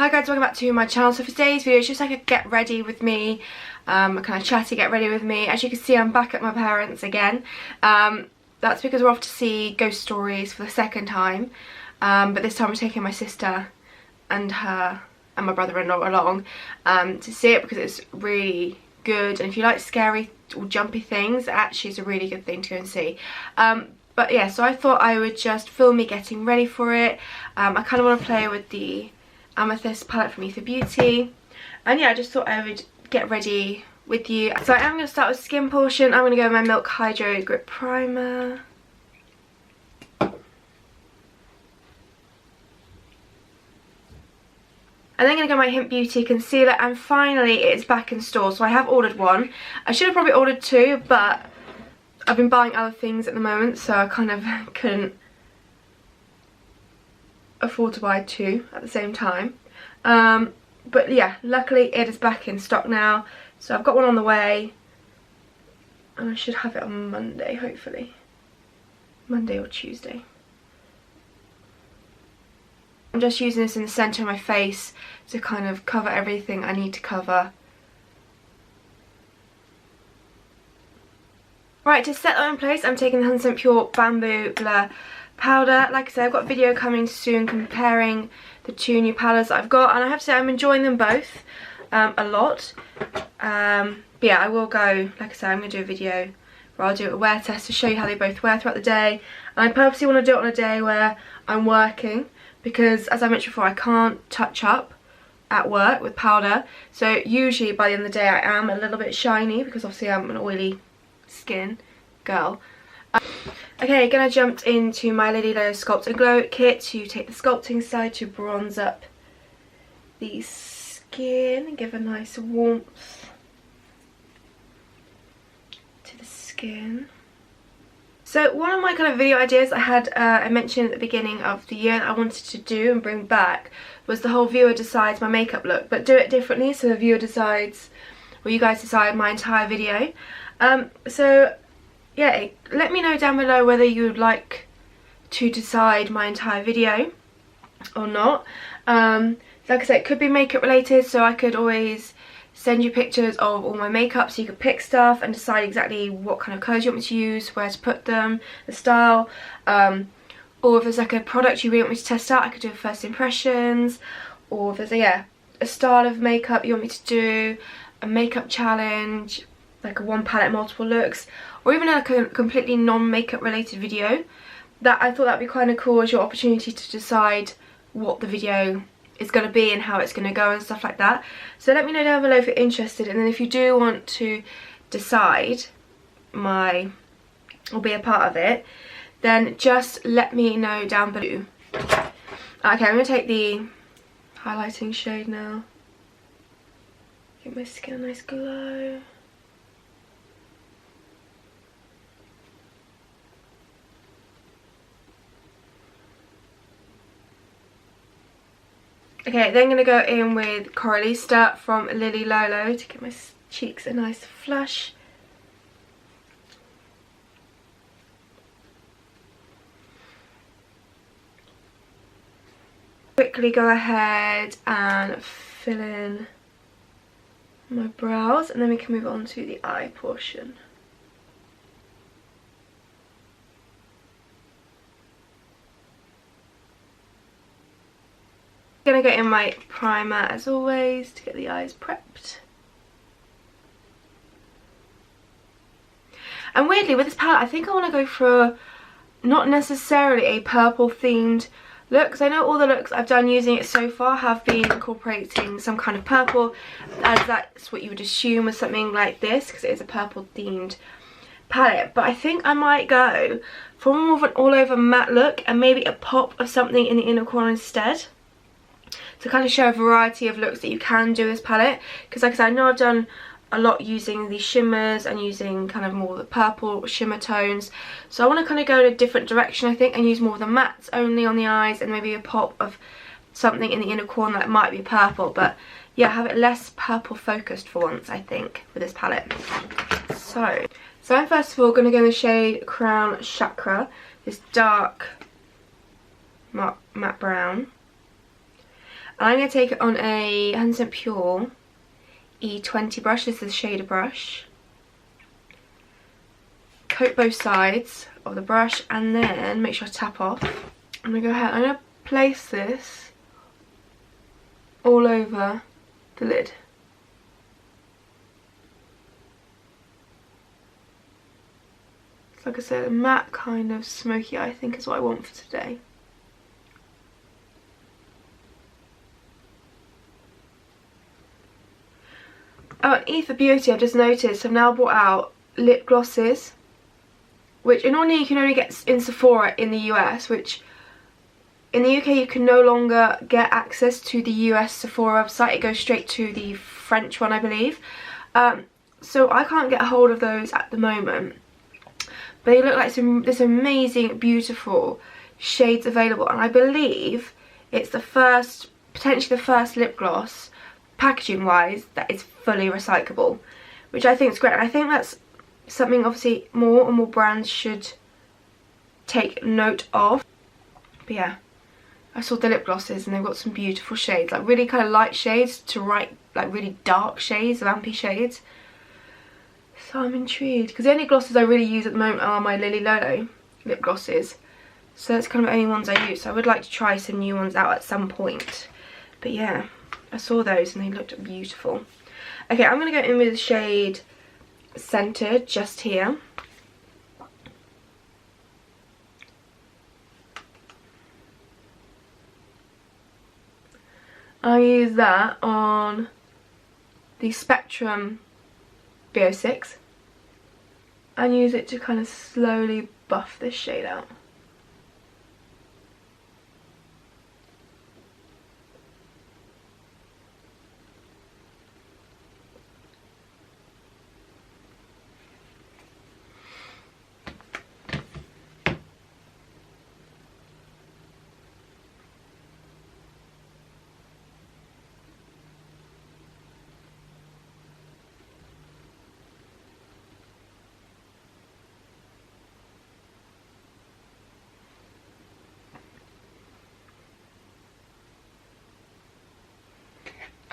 Hi guys, welcome back to my channel. So for today's video, it's just like a get ready with me, a kind of chatty get ready with me. As you can see, I'm back at my parents' again. That's because we're off to see Ghost Stories for the second time, but this time we're taking my sister and her and my brother-in-law along to see it because it's really good, and if you like scary or jumpy things, actually it's a really good thing to go and see. But yeah, so I thought I would just film me getting ready for it. I kind of want to play with the Amethyst palette from Ether Beauty, and yeah, I just thought I would get ready with you. So I am going to start with skin portion. I'm going to go with my Milk Hydro Grip Primer. And then going to go my Hint Beauty concealer, and finally it's back in store. So I have ordered one. I should have probably ordered two, but I've been buying other things at the moment, so I kind of couldn't afford to buy two at the same time. But yeah, luckily it is back in stock now, so I've got one on the way and I should have it on Monday, hopefully Monday or Tuesday. I'm just using this in the centre of my face to kind of cover everything I need to cover. Right, to set that in place, I'm taking the 100% Pure Bamboo Blur Powder. Like I said, I've got a video coming soon comparing the two new powders that I've got, and I have to say I'm enjoying them both a lot. But yeah, I will go, like I said, I'm going to do a video where I'll do a wear test to show you how they both wear throughout the day. And I purposely want to do it on a day where I'm working, because as I mentioned before, I can't touch up at work with powder. So usually by the end of the day I am a little bit shiny, because obviously I'm an oily skin girl. Okay, gonna jump into my Lily Low Sculpt and Glow kit to take the sculpting side to bronze up the skin and give a nice warmth to the skin. So one of my kind of video ideas I had, I mentioned at the beginning of the year that I wanted to do and bring back, was the whole viewer decides my makeup look, but do it differently, so the viewer decides, or you guys decide my entire video. So yeah, let me know down below whether you would like to decide my entire video or not. Like I said, it could be makeup related, so I could always send you pictures of all my makeup so you could pick stuff and decide exactly what kind of colours you want me to use, where to put them, the style, or if there's like a product you really want me to test out, I could do first impressions, or if there's a style of makeup you want me to do, a makeup challenge, like a one palette multiple looks, or even like a completely non-makeup related video. That I thought that'd be kind of cool as your opportunity to decide what the video is going to be and how it's going to go and stuff like that. So let me know down below if you're interested, and then if you do want to decide or be a part of it, then just let me know down below. Okay, I'm going to take the highlighting shade now, give my skin a nice glow. Okay, then I'm going to go in with Coralista from Lily Lolo to give my cheeks a nice flush. Quickly go ahead and fill in my brows, and then we can move on to the eye portion. I'm going to go in my primer as always to get the eyes prepped. And weirdly with this palette I think I want to go for not necessarily a purple themed look, because I know all the looks I've done using it so far have been incorporating some kind of purple, as that's what you would assume with something like this, because it is a purple themed palette. But I think I might go for more of an all over matte look and maybe a pop of something in the inner corner instead, to kind of show a variety of looks that you can do with this palette. Because like I said, I know I've done a lot using the shimmers and using kind of more of the purple shimmer tones, so I want to kind of go in a different direction I think, and use more of the mattes only on the eyes and maybe a pop of something in the inner corner that might be purple. But yeah, have it less purple focused for once I think with this palette. So I'm first of all going to go in the shade Crown Chakra, this dark matte brown. And I'm going to take it on a 100% Pure E20 brush. This is the shader brush. Coat both sides of the brush and then make sure I tap off. I'm going to go ahead, I'm going to place this all over the lid. So like I said, a matte kind of smoky eye I think is what I want for today. Oh, and E for Beauty, I've just noticed, I've now brought out lip glosses, which normally you can only get in Sephora in the US, which in the UK you can no longer get access to the US Sephora website. It goes straight to the French one, I believe. So I can't get a hold of those at the moment. But they look like this amazing, beautiful shades available. And I believe it's the first, potentially the first lip gloss, packaging wise, that is fully recyclable, which I think is great. And I think that's something obviously more and more brands should take note of. But yeah, I saw the lip glosses and they've got some beautiful shades, like really kind of light shades to like really dark shades, vampy shades. So I'm intrigued, because the only glosses I really use at the moment are my Lily Lolo lip glosses. So that's kind of the only ones I use. So I would like to try some new ones out at some point. But yeah, I saw those and they looked beautiful. Okay, I'm going to go in with the shade Centered just here. I use that on the Spectrum B06 and use it to kind of slowly buff this shade out.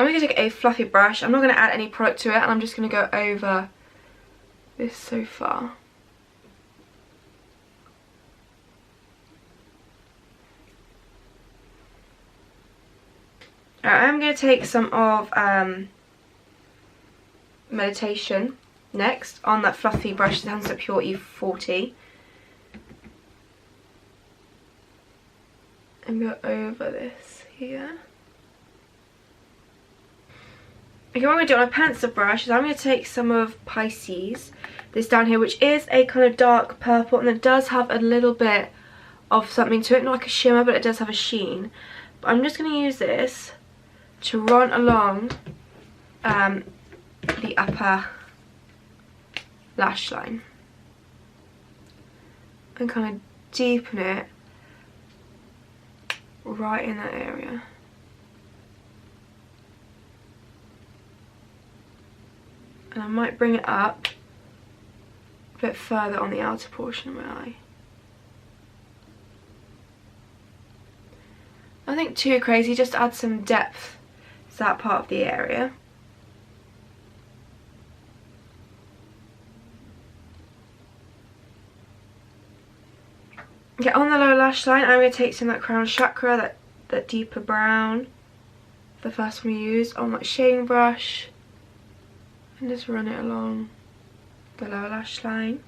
I'm going to take a fluffy brush. I'm not going to add any product to it, and I'm just going to go over this so far. Alright, I'm going to take some of Meditation next on that fluffy brush, the Hands Up Pure E40. And go over this here. Okay, what I'm going to do on a pencil brush is I'm going to take some of Pisces, this down here, which is a kind of dark purple, and it does have a little bit of something to it, not like a shimmer, but it does have a sheen. But I'm just going to use this to run along the upper lash line and kind of deepen it right in that area. And I might bring it up a bit further on the outer portion of my eye. Nothing too crazy, just add some depth to that part of the area. Okay, on the lower lash line, I'm going to take some of that crown chakra, that deeper brown, the first one we used, on that shading brush, and just run it along the lower lash line.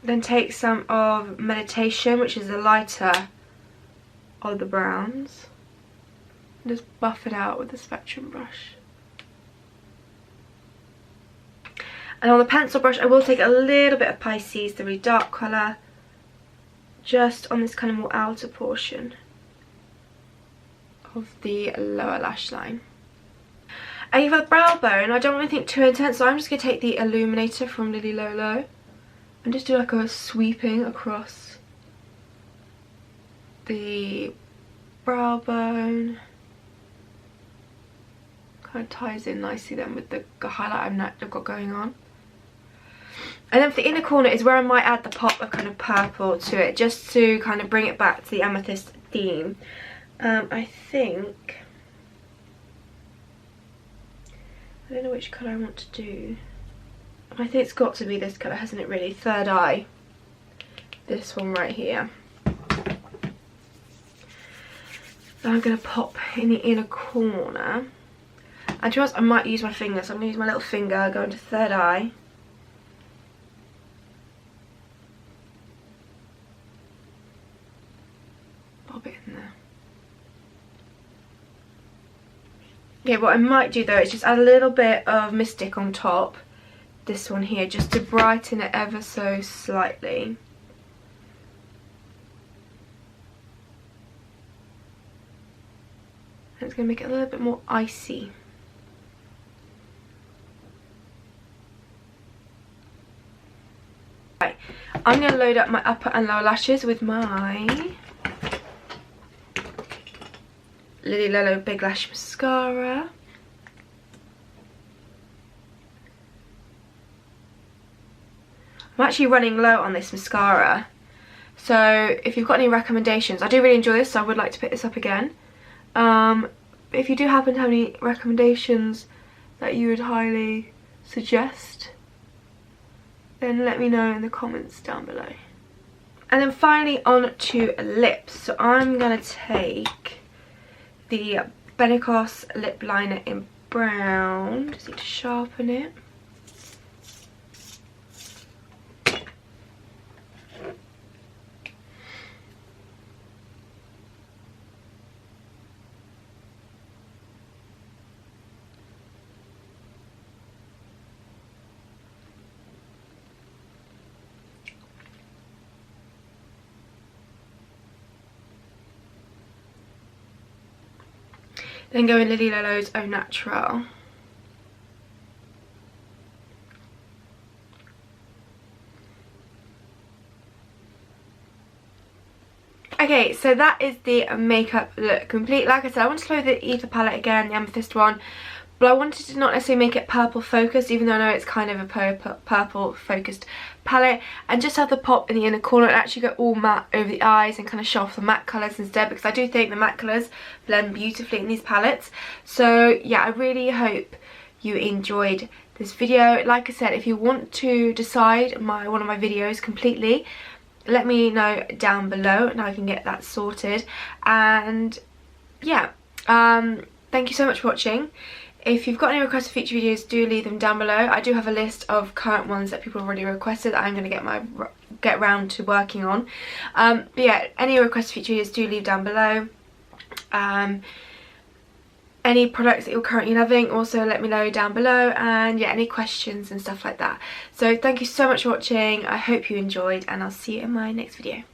Then take some of Meditation, which is the lighter of the browns, and just buff it out with the Spectrum brush. And on the pencil brush, I will take a little bit of Pisces, the really dark colour, just on this kind of more outer portion of the lower lash line. And for the brow bone, I don't want anything too intense, so I'm just going to take the Illuminator from Lily Lolo and just do like a sweeping across the brow bone. Kind of ties in nicely then with the highlight I've got going on. And then for the inner corner is where I might add the pop of kind of purple to it, just to kind of bring it back to the amethyst theme. I think, I don't know which colour I want to do. I think it's got to be this colour, hasn't it really? Third Eye. This one right here. I'm going to pop in the inner corner. And to be honest, I might use my finger. So I'm going to use my little finger, go into Third Eye. Pop it in there. Okay, what I might do though is just add a little bit of Mystic on top. This one here, just to brighten it ever so slightly. And it's going to make it a little bit more icy. Right, I'm going to load up my upper and lower lashes with my Lily Lolo Big Lash Mascara. I'm actually running low on this mascara, so if you've got any recommendations, I do really enjoy this, so I would like to pick this up again. But if you do happen to have any recommendations that you would highly suggest, then let me know in the comments down below. And then finally on to lips. So I'm going to take the Benecos lip liner in brown. Just need to sharpen it. Then go in Lily Lolo's Au Natural. Okay, so that is the makeup look complete. Like I said, I wanted to load the Ether palette again, the Amethyst one, but I wanted to not necessarily make it purple focused, even though I know it's kind of a purple focused palette, and just have the pop in the inner corner and actually go all matte over the eyes and kind of show off the matte colours instead, because I do think the matte colours blend beautifully in these palettes. So yeah, I really hope you enjoyed this video. Like I said, if you want to decide one of my videos completely, let me know down below and I can get that sorted. And yeah, thank you so much for watching. If you've got any requests for future videos, do leave them down below. I do have a list of current ones that people have already requested that I'm going to get round to working on. But yeah, any requests for future videos, do leave down below. Any products that you're currently loving, also let me know down below. And yeah, any questions and stuff like that. So thank you so much for watching. I hope you enjoyed, and I'll see you in my next video.